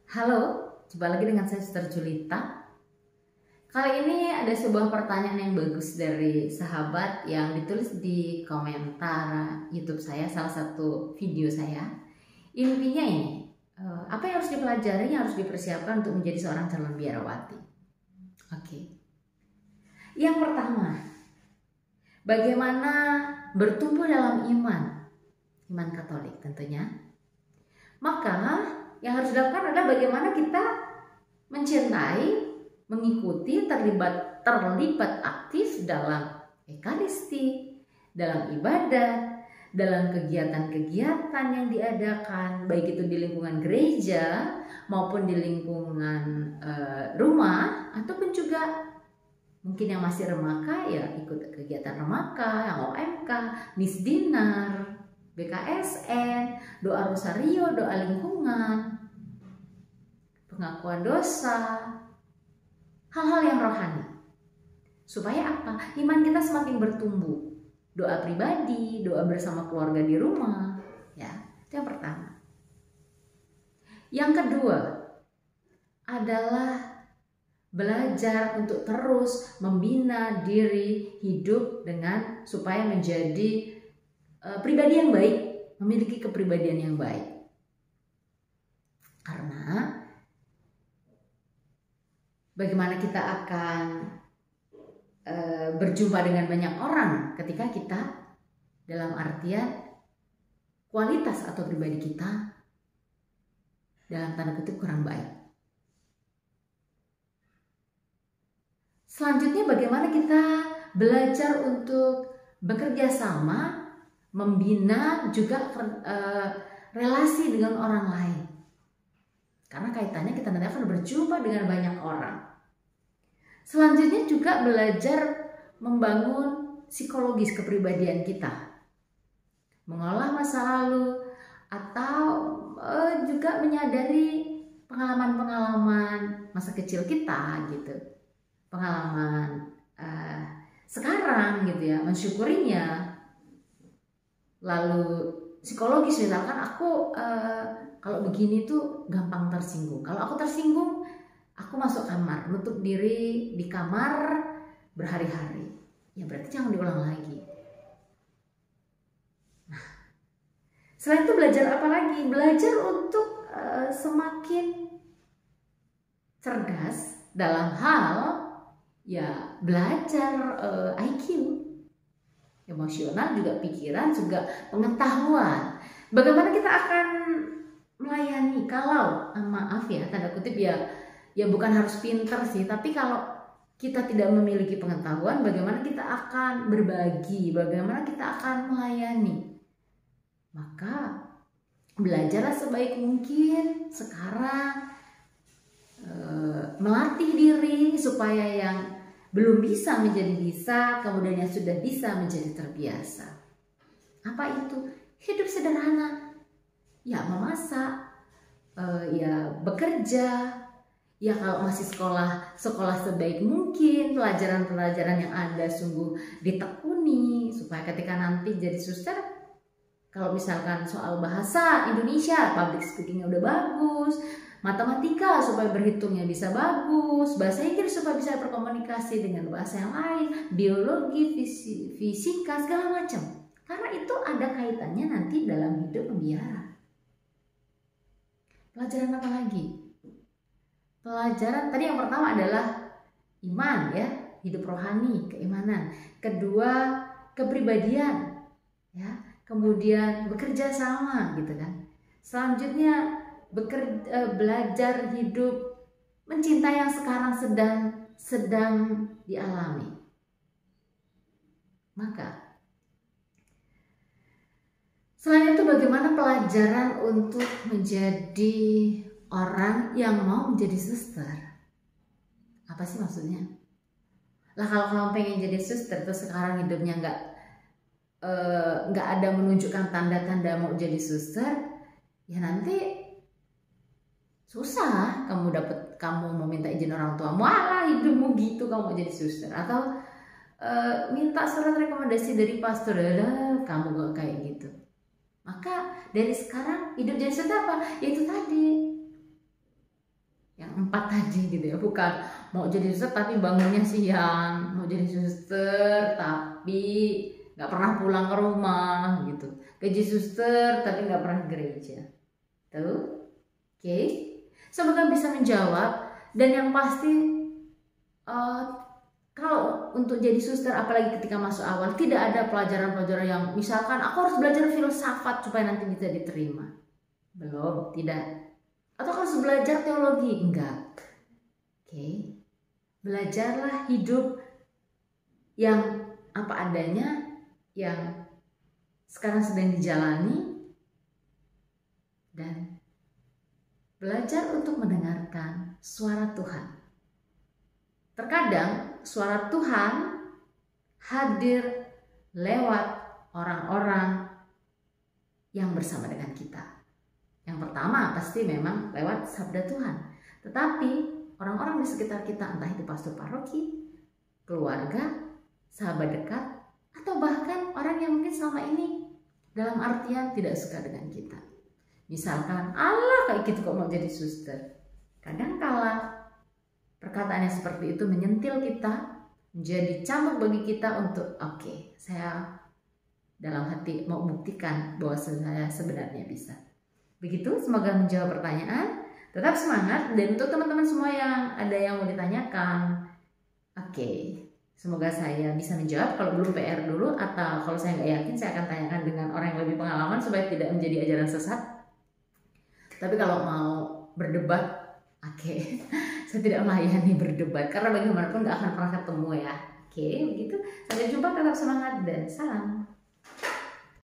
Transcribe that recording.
Halo, jumpa lagi dengan saya Suster Julita. Kali ini ada sebuah pertanyaan yang bagus dari sahabat yang ditulis di komentar YouTube saya, salah satu video saya. Intinya ini, apa yang harus dipelajari, yang harus dipersiapkan untuk menjadi seorang calon biarawati? Oke. Yang pertama, bagaimana bertumbuh dalam iman Katolik tentunya. Maka yang harus dilakukan adalah bagaimana kita mencintai, mengikuti, terlibat aktif dalam ekaristi, dalam ibadah, dalam kegiatan-kegiatan yang diadakan, baik itu di lingkungan gereja maupun di lingkungan rumah, ataupun juga mungkin yang masih remaka ya ikut kegiatan remaka, yang OMK, Miss Dinar, BKSN, doa rosario, doa lingkungan, pengakuan dosa, hal-hal yang rohani. Supaya apa? Iman kita semakin bertumbuh. Doa pribadi, doa bersama keluarga di rumah, ya. Itu yang pertama. Yang kedua adalah belajar untuk terus membina diri hidup dengan supaya menjadi pribadi yang baik, memiliki kepribadian yang baik. Karena bagaimana kita akan berjumpa dengan banyak orang ketika kita dalam artian kualitas atau pribadi kita dalam tanda kutip kurang baik. Selanjutnya bagaimana kita belajar untuk bekerja sama, membina juga relasi dengan orang lain. Karena kaitannya kita nanti akan berjumpa dengan banyak orang. Selanjutnya juga belajar membangun psikologis kepribadian kita. Mengolah masa lalu atau juga menyadari pengalaman-pengalaman masa kecil kita gitu. Pengalaman sekarang gitu ya, mensyukurinya. Lalu psikologis misalkan aku kalau begini tuh gampang tersinggung. Kalau aku tersinggung, aku masuk kamar, nutup diri di kamar berhari-hari. Ya berarti jangan diulang lagi. Nah, selain itu belajar apa lagi? Belajar untuk semakin cerdas dalam hal ya belajar IQ. Emosional juga pikiran juga pengetahuan. Bagaimana kita akan melayani kalau maaf ya tanda kutip ya bukan harus pinter sih, tapi kalau kita tidak memiliki pengetahuan, bagaimana kita akan berbagi, bagaimana kita akan melayani. Maka belajarlah sebaik mungkin sekarang, melatih diri supaya yang belum bisa menjadi bisa, kemudian yang sudah bisa menjadi terbiasa. Apa itu? Hidup sederhana. Ya memasak, ya bekerja, ya kalau masih sekolah sebaik mungkin, pelajaran-pelajaran yang Anda sungguh ditekuni, supaya ketika nanti jadi suster, kalau misalkan soal bahasa Indonesia, public speakingnya udah bagus, matematika supaya berhitungnya bisa bagus, bahasa Inggris supaya bisa berkomunikasi dengan bahasa yang lain, biologi, fisika, segala macam. Karena itu ada kaitannya nanti dalam hidup pembiara. Pelajaran apa lagi? Pelajaran tadi yang pertama adalah iman ya, hidup rohani, keimanan. Kedua, kepribadian ya, kemudian bekerja sama gitu kan. Selanjutnya belajar hidup mencintai yang sekarang sedang dialami. Maka selain itu bagaimana pelajaran untuk menjadi orang yang mau menjadi suster? Apa sih maksudnya? Lah kalau kamu pengen jadi suster terus sekarang hidupnya nggak ada menunjukkan tanda-tanda mau jadi suster, ya nanti susah kamu mau minta izin orang tua, malah hidupmu gitu kamu mau jadi suster, atau minta surat rekomendasi dari pastor, kamu gak kayak gitu. Maka dari sekarang hidup jadi suster apa? Yaitu tadi 4 tadi gitu ya. Bukan mau jadi suster tapi bangunnya siang, mau jadi suster tapi nggak pernah pulang ke rumah gitu, gaji suster tapi nggak pernah ke gereja. Tuh, oke. Semoga bisa menjawab. Dan yang pasti kalau untuk jadi suster, apalagi ketika masuk awal, tidak ada pelajaran-pelajaran yang misalkan aku harus belajar filsafat supaya nanti bisa diterima. Belum, tidak. Atau harus belajar teologi, enggak. Oke. Belajarlah hidup yang apa adanya, yang sekarang sedang dijalani, dan belajar untuk mendengarkan suara Tuhan. Terkadang suara Tuhan hadir lewat orang-orang yang bersama dengan kita. Yang pertama pasti memang lewat sabda Tuhan. Tetapi orang-orang di sekitar kita, entah itu pastor paroki, keluarga, sahabat dekat, atau bahkan orang yang mungkin selama ini dalam artian tidak suka dengan kita. Misalkan, Allah kayak gitu kok mau jadi suster. Kadangkala perkataan yang seperti itu menyentil kita, menjadi cambuk bagi kita untuk oke, saya dalam hati mau buktikan bahwa saya sebenarnya bisa. Begitu, semoga menjawab pertanyaan. Tetap semangat, dan untuk teman-teman semua yang ada yang mau ditanyakan, oke, semoga saya bisa menjawab. Kalau belum PR dulu, atau kalau saya nggak yakin, saya akan tanyakan dengan orang yang lebih pengalaman supaya tidak menjadi ajaran sesat. Tapi kalau mau berdebat, oke, saya tidak melayani berdebat karena bagaimanapun nggak akan pernah ketemu ya. Oke, begitu. Sampai jumpa, tetap semangat dan salam.